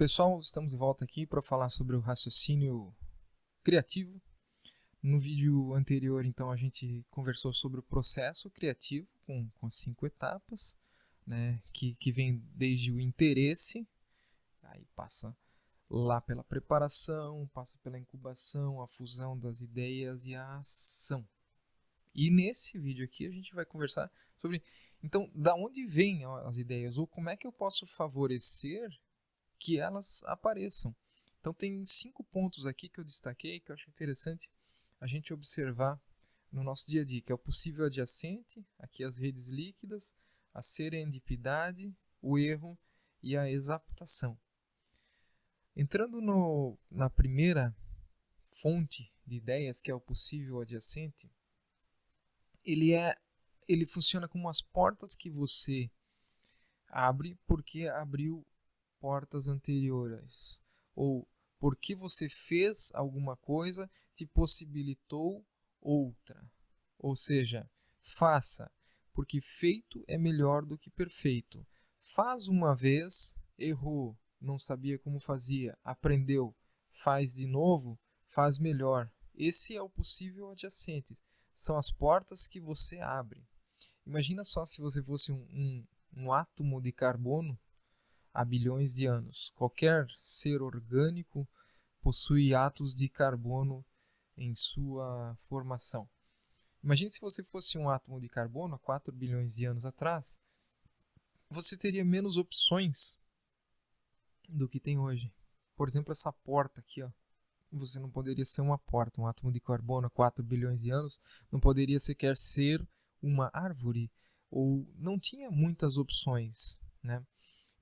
Pessoal, estamos de volta aqui para falar sobre o raciocínio criativo. No vídeo anterior, então, a gente conversou sobre o processo criativo com as 5 etapas, né, que vem desde o interesse, aí passa lá pela preparação, passa pela incubação, a fusão das ideias e a ação. E nesse vídeo aqui a gente vai conversar sobre, então, da onde vêm as ideias ou como é que eu posso favorecer que elas apareçam. Então tem 5 pontos aqui que eu destaquei, que eu acho interessante a gente observar no nosso dia a dia, que é o possível adjacente, aqui as redes líquidas, a serendipidade, o erro e a exaptação. Entrando na primeira fonte de ideias, que é o possível adjacente, ele funciona como as portas que você abre porque abriu portas anteriores, ou porque você fez alguma coisa te possibilitou outra. Ou seja, faça, porque feito é melhor do que perfeito. Faz uma vez, errou, não sabia como fazia, aprendeu, faz de novo, faz melhor. Esse é o possível adjacente. São as portas que você abre. Imagina só se você fosse um átomo de carbono há bilhões de anos. Qualquer ser orgânico possui átomos de carbono em sua formação. Imagine se você fosse um átomo de carbono há 4 bilhões de anos atrás, você teria menos opções do que tem hoje. Por exemplo, essa porta aqui, ó. Você não poderia ser uma porta. Um átomo de carbono há 4 bilhões de anos não poderia sequer ser uma árvore, ou não tinha muitas opções, né?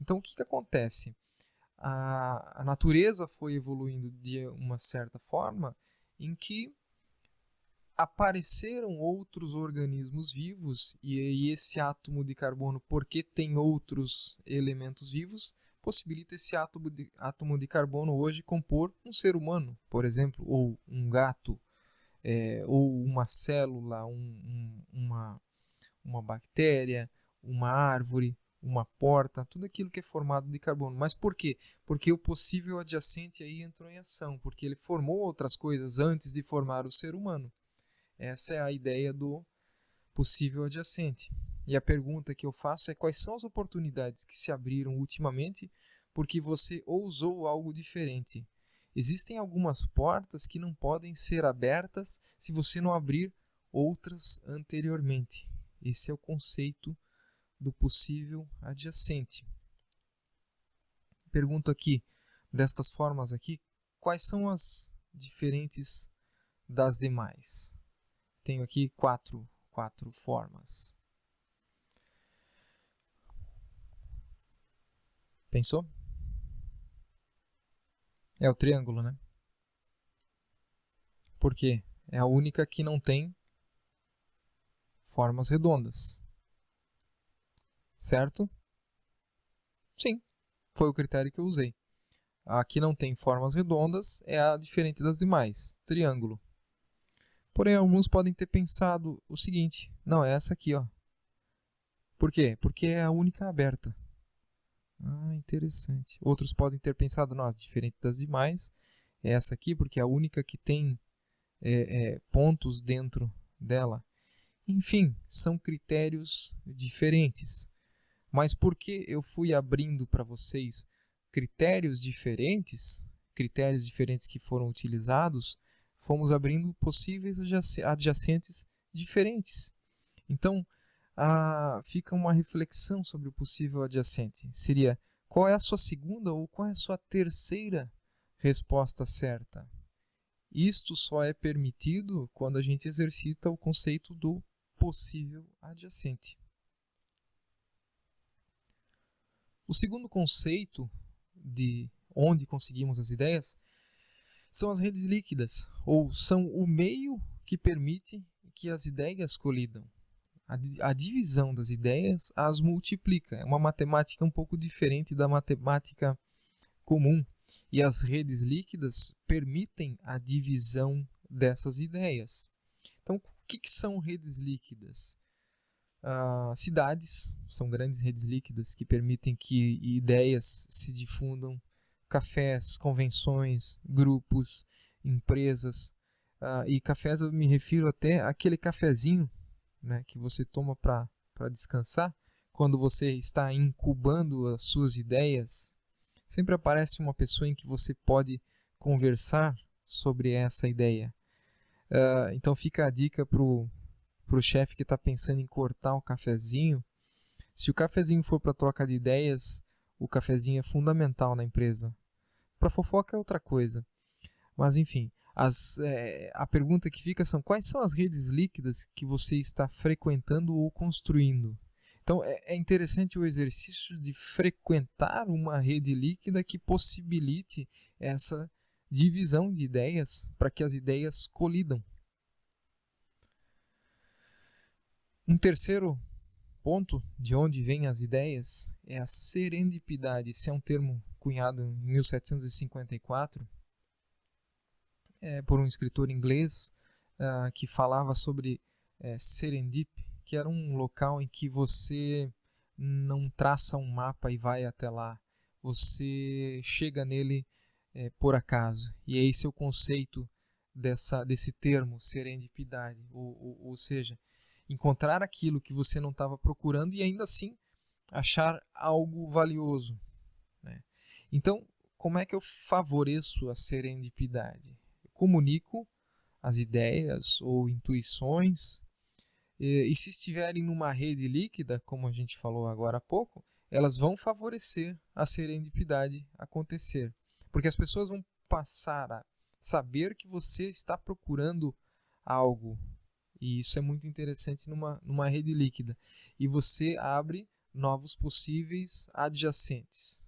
Então, o que acontece? A natureza foi evoluindo de uma certa forma em que apareceram outros organismos vivos e esse átomo de carbono, porque tem outros elementos vivos, possibilita esse átomo de carbono hoje compor um ser humano, por exemplo, ou um gato, ou uma célula, uma bactéria, uma árvore, uma porta, tudo aquilo que é formado de carbono. Mas por quê? Porque o possível adjacente aí entrou em ação, porque ele formou outras coisas antes de formar o ser humano. Essa é a ideia do possível adjacente. E a pergunta que eu faço é: quais são as oportunidades que se abriram ultimamente porque você ousou algo diferente? Existem algumas portas que não podem ser abertas se você não abrir outras anteriormente. Esse é o conceito do possível adjacente. Pergunto aqui, destas formas aqui, quais são as diferentes das demais? Tenho aqui quatro formas. Pensou? É o triângulo, né? Por quê? É a única que não tem formas redondas. Certo? Sim, foi o critério que eu usei. A que não tem formas redondas é a diferente das demais, triângulo. Porém, alguns podem ter pensado o seguinte: não, é essa aqui, ó. Por quê? Porque é a única aberta. Ah, interessante. Outros podem ter pensado, nossa, diferente das demais, é essa aqui, porque é a única que tem pontos dentro dela. Enfim, são critérios diferentes. Mas por que eu fui abrindo para vocês critérios diferentes que foram utilizados, fomos abrindo possíveis adjacentes diferentes. Então, fica uma reflexão sobre o possível adjacente. Seria: qual é a sua segunda ou qual é a sua terceira resposta certa? Isto só é permitido quando a gente exercita o conceito do possível adjacente. O segundo conceito de onde conseguimos as ideias são as redes líquidas, ou são o meio que permite que as ideias colidam. A divisão das ideias as multiplica. É uma matemática um pouco diferente da matemática comum. E as redes líquidas permitem a divisão dessas ideias. Então, o que são redes líquidas? Cidades são grandes redes líquidas que permitem que ideias se difundam. cafés, convenções, grupos, empresas. E cafés eu me refiro até àquele cafezinho, né, que você toma para descansar, quando você está incubando as suas ideias. Sempre aparece uma pessoa em que você pode conversar sobre essa ideia. Então fica a dica para o chefe que está pensando em cortar o cafezinho. Se o cafezinho for para troca de ideias, o cafezinho é fundamental na empresa. Para fofoca é outra coisa. Mas enfim, a pergunta que fica são: quais são as redes líquidas que você está frequentando ou construindo? Então é interessante o exercício de frequentar uma rede líquida que possibilite essa divisão de ideias para que as ideias colidam. Um terceiro ponto de onde vêm as ideias é a serendipidade. Esse é um termo cunhado em 1754 por um escritor inglês que falava sobre serendip, que era um local em que você não traça um mapa e vai até lá. Você chega nele por acaso. E esse é o conceito desse termo, serendipidade. Ou seja, encontrar aquilo que você não estava procurando e ainda assim achar algo valioso, né? Então, como é que eu favoreço a serendipidade? Eu comunico as ideias ou intuições e se estiverem numa rede líquida, como a gente falou agora há pouco, elas vão favorecer a serendipidade acontecer. Porque as pessoas vão passar a saber que você está procurando algo. E isso é muito interessante numa rede líquida. E você abre novos possíveis adjacentes.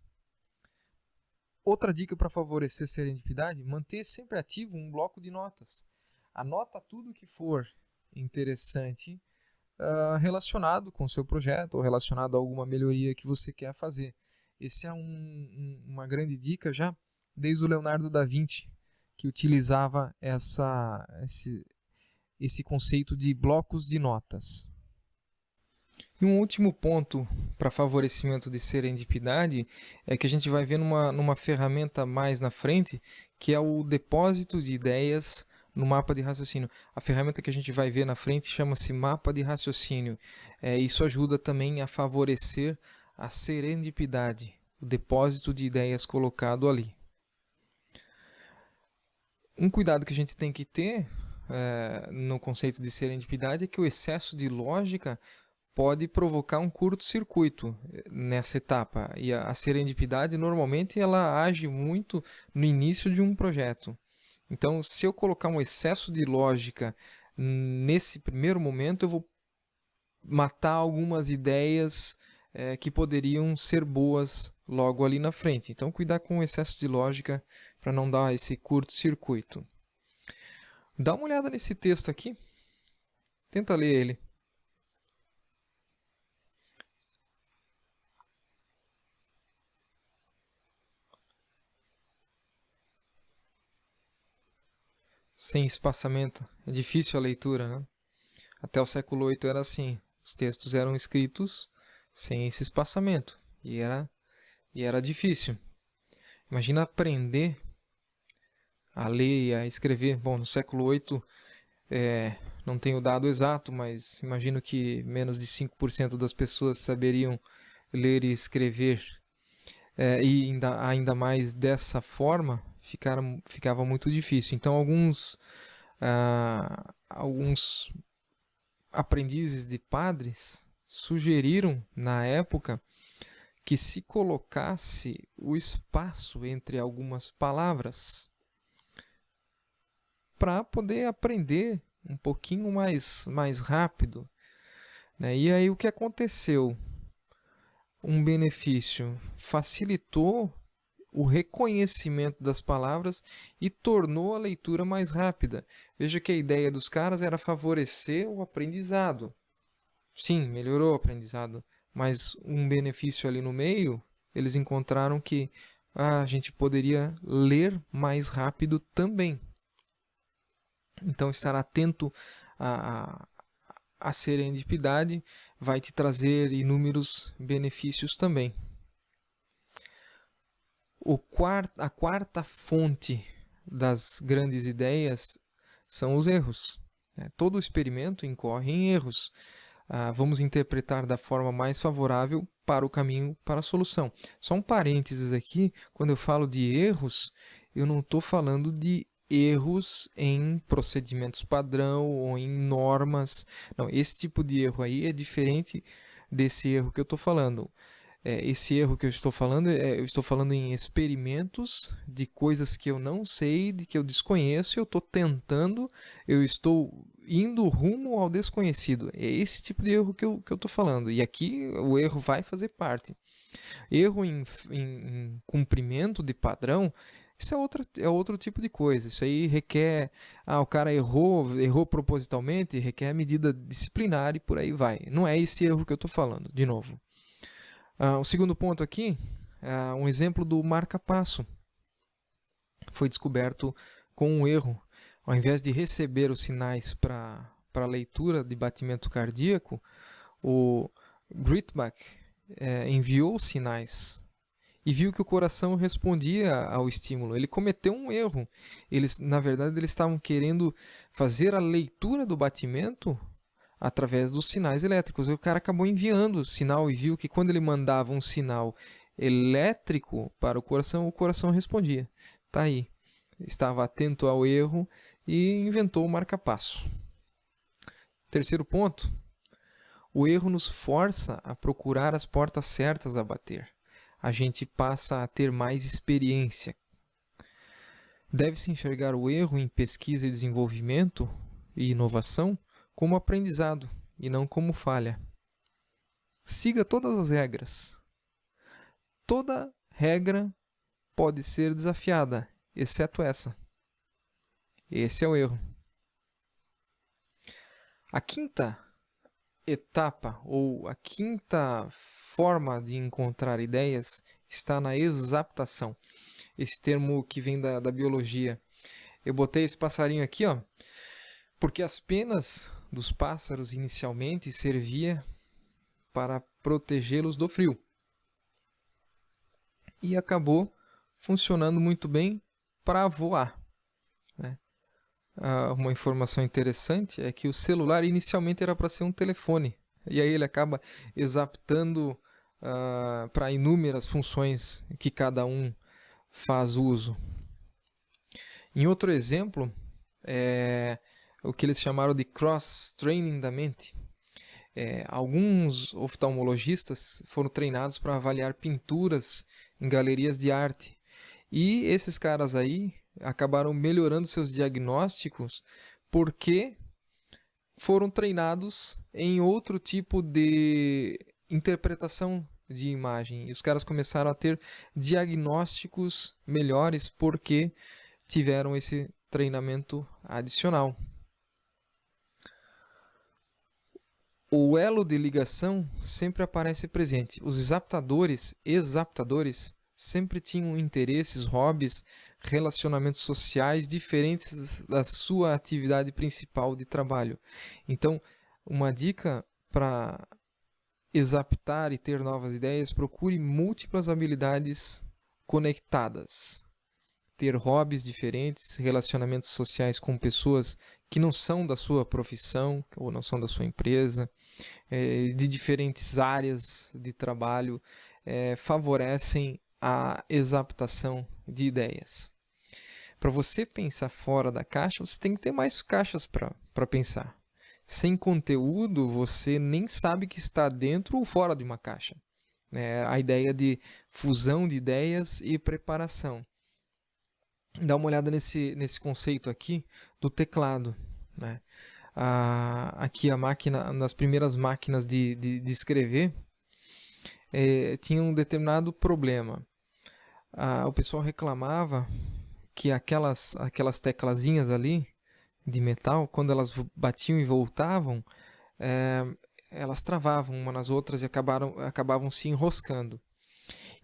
Outra dica para favorecer a serendipidade: manter sempre ativo um bloco de notas. Anota tudo que for interessante relacionado com o seu projeto ou relacionado a alguma melhoria que você quer fazer. Esse é uma grande dica já desde o Leonardo da Vinci, que utilizava esse conceito de blocos de notas. E um último ponto para favorecimento de serendipidade é que a gente vai ver numa ferramenta mais na frente, que é o depósito de ideias no mapa de raciocínio. A ferramenta que a gente vai ver na frente chama-se mapa de raciocínio. Isso ajuda também a favorecer a serendipidade, o depósito de ideias colocado ali. Um cuidado que a gente tem que ter no conceito de serendipidade é que o excesso de lógica pode provocar um curto-circuito nessa etapa. E a serendipidade, normalmente, ela age muito no início de um projeto. Então, se eu colocar um excesso de lógica nesse primeiro momento, eu vou matar algumas ideias que poderiam ser boas logo ali na frente. Então, cuidar com o excesso de lógica para não dar esse curto-circuito. Dá uma olhada nesse texto aqui. Tenta ler ele. Sem espaçamento. É difícil a leitura, né? Até o século VIII era assim. Os textos eram escritos sem esse espaçamento. E era difícil. Imagina aprender a ler e a escrever. Bom, no século VIII, não tenho o dado exato, mas imagino que menos de 5% das pessoas saberiam ler e escrever. E ainda mais dessa forma, ficava muito difícil. Então, alguns aprendizes de padres sugeriram, na época, que se colocasse o espaço entre algumas palavras para poder aprender um pouquinho mais rápido, né? E aí o que aconteceu? Um benefício: facilitou o reconhecimento das palavras e tornou a leitura mais rápida. Veja que a ideia dos caras era favorecer o aprendizado. Sim, melhorou o aprendizado, mas um benefício ali no meio, eles encontraram que a gente poderia ler mais rápido também. Então, estar atento à serendipidade vai te trazer inúmeros benefícios também. A quarta fonte das grandes ideias são os erros. Todo experimento incorre em erros. Vamos interpretar da forma mais favorável para o caminho para a solução. Só um parênteses aqui, quando eu falo de erros, eu não estou falando de erros em procedimentos padrão ou em normas. Não, esse tipo de erro aí é diferente desse erro que eu estou falando. Esse erro que eu estou falando, eu estou falando em experimentos de coisas que eu não sei, de que eu desconheço, eu estou indo rumo ao desconhecido. É esse tipo de erro que eu estou falando. E aqui o erro vai fazer parte. Erro em cumprimento de padrão, isso é outro tipo de coisa. Isso aí requer... o cara errou propositalmente, requer medida disciplinar e por aí vai. Não é esse erro que eu estou falando, de novo. O segundo ponto aqui, um exemplo do marca-passo. Foi descoberto com um erro. Ao invés de receber os sinais para a leitura de batimento cardíaco, o Gritbach enviou os sinais e viu que o coração respondia ao estímulo. Ele cometeu um erro. Na verdade, eles estavam querendo fazer a leitura do batimento através dos sinais elétricos. O cara acabou enviando o sinal e viu que quando ele mandava um sinal elétrico para o coração respondia. Tá aí. Estava atento ao erro e inventou o marca-passo. Terceiro ponto. O erro nos força a procurar as portas certas a bater. A gente passa a ter mais experiência. Deve-se enxergar o erro em pesquisa e desenvolvimento e inovação como aprendizado e não como falha. Siga todas as regras. Toda regra pode ser desafiada, exceto essa. Esse é o erro. A quinta etapa, ou a quinta forma de encontrar ideias, está na exaptação. Esse termo que vem da biologia. Eu botei esse passarinho aqui, porque as penas dos pássaros inicialmente servia para protegê-los do frio. E acabou funcionando muito bem para voar. Uma informação interessante é que o celular inicialmente era para ser um telefone. E aí ele acaba exaptando para inúmeras funções que cada um faz uso. Em outro exemplo, o que eles chamaram de cross-training da mente. Alguns oftalmologistas foram treinados para avaliar pinturas em galerias de arte. E esses caras aí acabaram melhorando seus diagnósticos porque foram treinados em outro tipo de interpretação de imagem. E os caras começaram a ter diagnósticos melhores porque tiveram esse treinamento adicional. O elo de ligação sempre aparece presente. Os exaptadores sempre tinham interesses, hobbies, relacionamentos sociais diferentes da sua atividade principal de trabalho. Então, uma dica para exaptar e ter novas ideias, procure múltiplas habilidades conectadas. Ter hobbies diferentes, relacionamentos sociais com pessoas que não são da sua profissão ou não são da sua empresa, de diferentes áreas de trabalho, favorecem a exaptação de ideias. Para você pensar fora da caixa, você tem que ter mais caixas para pensar. Sem conteúdo, você nem sabe que está dentro ou fora de uma caixa. A ideia de fusão de ideias e preparação. Dá uma olhada nesse conceito aqui do teclado. Aqui a máquina, nas primeiras máquinas de escrever, tinha um determinado problema. O pessoal reclamava que aquelas teclazinhas ali de metal, quando elas batiam e voltavam, elas travavam uma nas outras e acabavam se enroscando.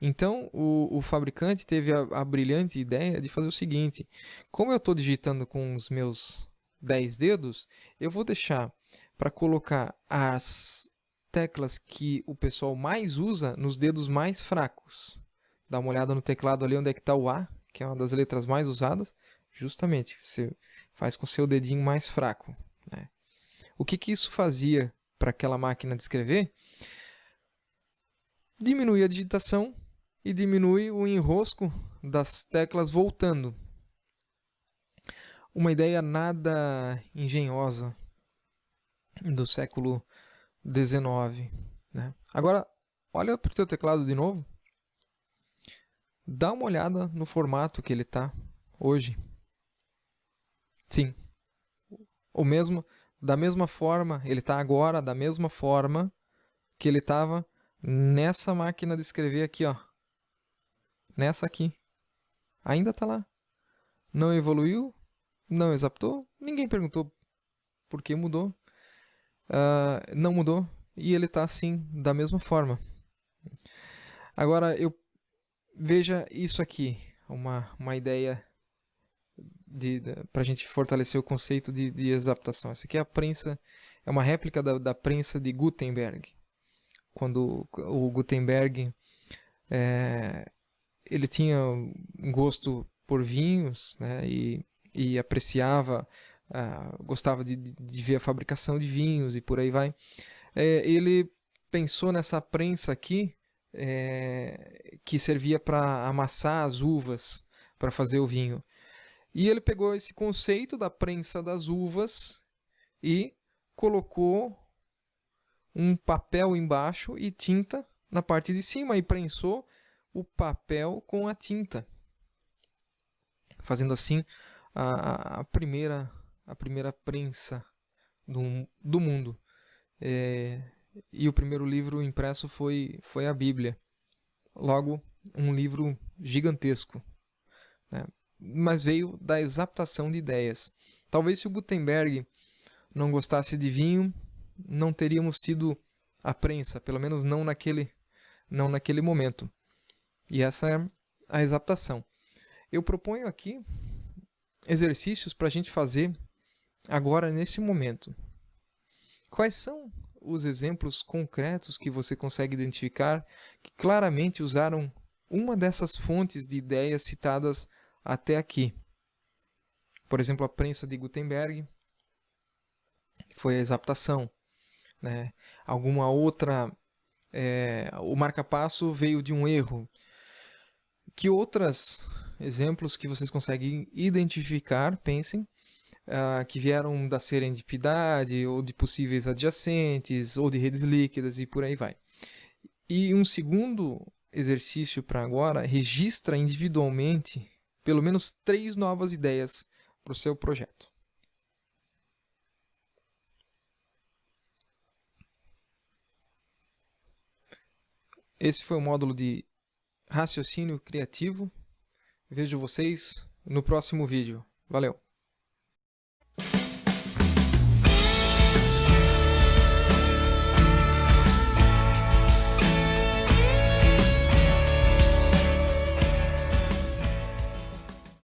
Então, o fabricante teve a brilhante ideia de fazer o seguinte: como eu estou digitando com os meus 10 dedos, eu vou deixar para colocar as teclas que o pessoal mais usa nos dedos mais fracos. Dá uma olhada no teclado ali onde é que está o A, que é uma das letras mais usadas. Justamente, você faz com o seu dedinho mais fraco, né? O que que isso fazia para aquela máquina de escrever? Diminui a digitação e diminui o enrosco das teclas voltando. Uma ideia nada engenhosa do século XIX, né? Agora, olha para o teu teclado de novo. Dá uma olhada no formato que ele está hoje. Sim, da mesma forma, ele está agora da mesma forma que ele estava nessa máquina de escrever aqui, ó. Nessa aqui. Ainda está lá. Não evoluiu, não exaptou, ninguém perguntou por que mudou. Não mudou e ele está assim, da mesma forma. Agora, veja isso aqui, uma ideia para a gente fortalecer o conceito de exaptação. Essa aqui é a prensa, é uma réplica da prensa de Gutenberg. Quando o Gutenberg ele tinha um gosto por vinhos, né, e apreciava, gostava de ver a fabricação de vinhos e por aí vai. Ele pensou nessa prensa aqui que servia para amassar as uvas para fazer o vinho. E ele pegou esse conceito da prensa das uvas e colocou um papel embaixo e tinta na parte de cima e prensou o papel com a tinta, fazendo assim a primeira prensa do mundo. E o primeiro livro impresso foi a Bíblia. Logo, um livro gigantesco, né? Mas veio da exaptação de ideias. Talvez se o Gutenberg não gostasse de vinho, não teríamos tido a prensa, pelo menos não naquele momento. E essa é a exaptação. Eu proponho aqui exercícios para a gente fazer agora, nesse momento. Quais são os exemplos concretos que você consegue identificar que claramente usaram uma dessas fontes de ideias citadas até aqui? Por exemplo, a prensa de Gutenberg foi a exaptação, né? Alguma outra, o marca-passo veio de um erro. Que outros exemplos que vocês conseguem identificar, pensem, que vieram da serendipidade, ou de possíveis adjacentes, ou de redes líquidas e por aí vai. E um segundo exercício para agora, registra individualmente pelo menos 3 novas ideias para o seu projeto. Esse foi o módulo de raciocínio criativo. Vejo vocês no próximo vídeo. Valeu!